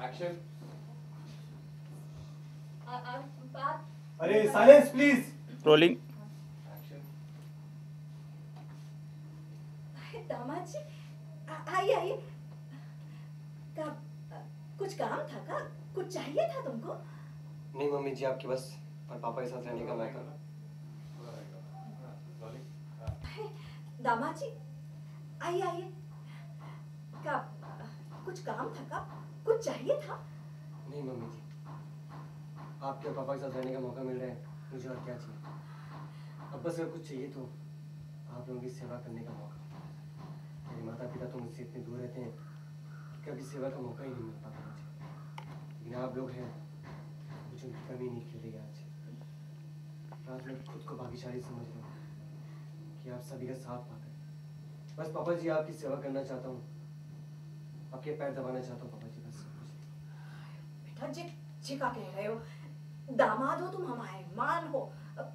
Action. अरे silence please. Rolling. Action. दामाद जी आइए आइए। कुछ काम था का? कुछ चाहिए था तुमको? नहीं मम्मी जी, आपके बस और पापा के साथ रहने का मौका। दामाद जी आइए आइए। कुछ काम था का? कुछ चाहिए था? नहीं मम्मी जी, आपके और पापा के साथ रहने का मौका मिल रहा है, मुझे और क्या चाहिए। अब बस अगर कुछ चाहिए तो आप लोगों की सेवा करने का मौका। मेरे माता पिता तो मुझसे इतने दूर रहते हैं कि कभी सेवा का मौका ही नहीं मिल पाता मुझे, लेकिन आप लोग हैं, मुझे उनकी कमी नहीं खलेगी आज मैं खुद को भाग्यशाली समझ रहा हूँ कि आप सभी का साथ पाकर। बस पापा जी आपकी सेवा करना चाहता हूँ, आपके पैर दबाना चाहता हूँ पापा जी, बस। बेटा जी का कह रहे हो? दामाद हो तुम, हमारे मान हो,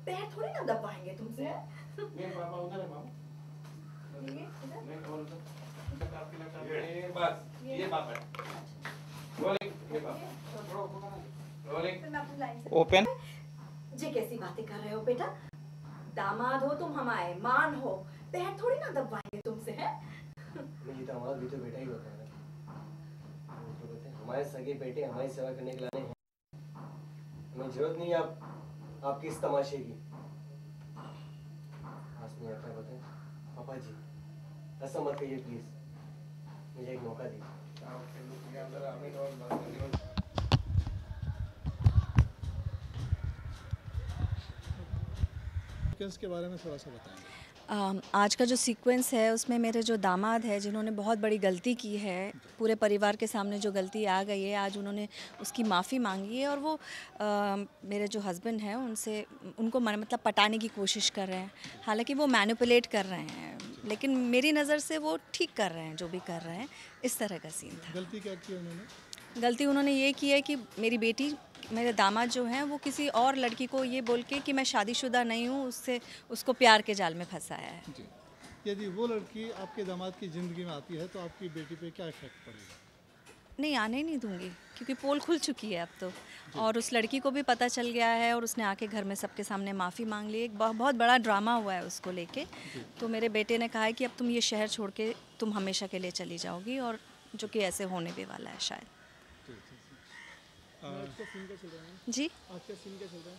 पैर थोड़ी ना दबाएंगे तुमसे। नहीं पापा उधर है मामा। ये इधर? नहीं और उधर। ये बस ये पापा है। रोलिंग। ये पापा। रोलिंग। फिर मैं अपनी लाइन से ओपन। जी कैसी बातें कर रहे हो बेटा? दामाद हो तुम, हमारे मान हो, पैर थोड़ी ना दबाएंगे तुमसे, हैं? मुझे दामाद भी तो बेटा ही होता है ना। तो कहते हैं हमारे सगे बेटे हमारी सेवा करने के लाने हैं, हमें जरूरत नहीं आपकी इस तमाशे की। आज नहीं आता बताएं पापा जी, ऐसा मत कहिए प्लीज, मुझे एक मौका दीजिए। के बारे में थोड़ा सा बताएं। आज का जो सीक्वेंस है उसमें मेरे जो दामाद है, जिन्होंने बहुत बड़ी गलती की है, पूरे परिवार के सामने जो गलती आ गई है, आज उन्होंने उसकी माफ़ी मांगी है और वो मेरे जो हस्बैंड हैं उनसे उनको मतलब पटाने की कोशिश कर रहे हैं। हालांकि वो मैनिपुलेट कर रहे हैं, लेकिन मेरी नज़र से वो ठीक कर रहे हैं जो भी कर रहे हैं। इस तरह का सीन था। गलती क्या की उन्होंने? गलती उन्होंने ये की है कि मेरी बेटी, मेरे दामाद जो हैं, वो किसी और लड़की को ये बोल के कि मैं शादीशुदा नहीं हूँ, उसको प्यार के जाल में फंसाया है। जी। यदि वो लड़की आपके दामाद की ज़िंदगी में आती है तो आपकी बेटी पे क्या इफेक्ट पड़ेगा? नहीं, आने ही नहीं दूंगी, क्योंकि पोल खुल चुकी है अब तो, और उस लड़की को भी पता चल गया है और उसने आके घर में सबके सामने माफ़ी मांग ली। एक बहुत बड़ा ड्रामा हुआ है उसको लेके। तो मेरे बेटे ने कहा है कि अब तुम ये शहर छोड़ के तुम हमेशा के लिए चली जाओगी, और जो कि ऐसे होने भी वाला है शायद। जी,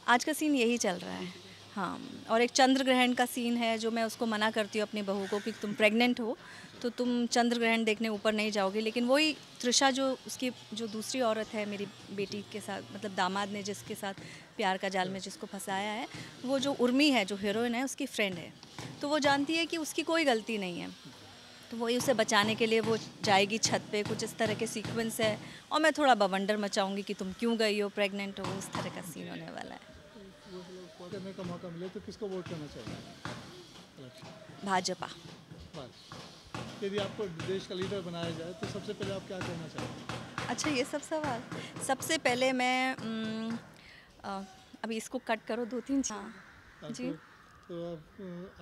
आज का सीन यही चल रहा है। हाँ, और एक चंद्र ग्रहण का सीन है जो मैं उसको मना करती हूँ अपनी बहू को कि तुम प्रेग्नेंट हो तो तुम चंद्र ग्रहण देखने ऊपर नहीं जाओगी, लेकिन वही त्रिशा जो उसकी जो दूसरी औरत है मेरी बेटी के साथ, मतलब दामाद ने जिसके साथ प्यार का जाल में जिसको फंसाया है, वो जो उर्मी है जो हीरोइन है उसकी फ्रेंड है। तो वो जानती है कि उसकी कोई गलती नहीं है, तो वही उसे बचाने के लिए वो जाएगी छत पे। कुछ इस तरह के सीक्वेंस है, और मैं थोड़ा बवंडर मचाऊंगी कि तुम क्यों गई हो, प्रेग्नेंट हो, इस तरह का सीन होने वाला है। वोट करने का मौका मिले तो किसको वोट करना चाहिए? भाजपा। यदि आपको देश का लीडर बनाया जाए तो सबसे पहले आप क्या करना चाहेंगे? अच्छा, ये सब सवाल। सबसे पहले मैं अभी इसको कट करो 2-3 जी। तो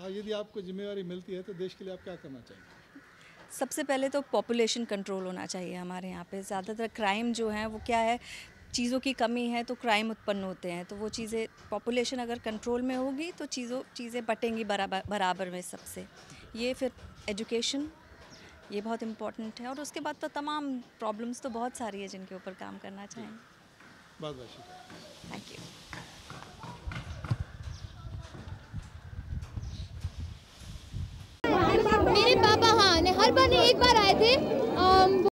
यदि आपको जिम्मेवारी मिलती है तो देश के लिए आप क्या करना चाहेंगे? सबसे पहले तो पॉपुलेशन कंट्रोल होना चाहिए हमारे यहाँ पे। ज़्यादातर क्राइम जो है वो क्या है, चीज़ों की कमी है तो क्राइम उत्पन्न होते हैं। तो वो चीज़ें, पॉपुलेशन अगर कंट्रोल में होगी तो चीज़ें बटेंगी बराबर में सबसे। ये फिर एजुकेशन, ये बहुत इम्पोर्टेंट है, और उसके बाद तो तमाम प्रॉब्लम्स तो बहुत सारी है जिनके ऊपर काम करना चाहेंगे। बहुत बहुत शुक्रिया। Thank you.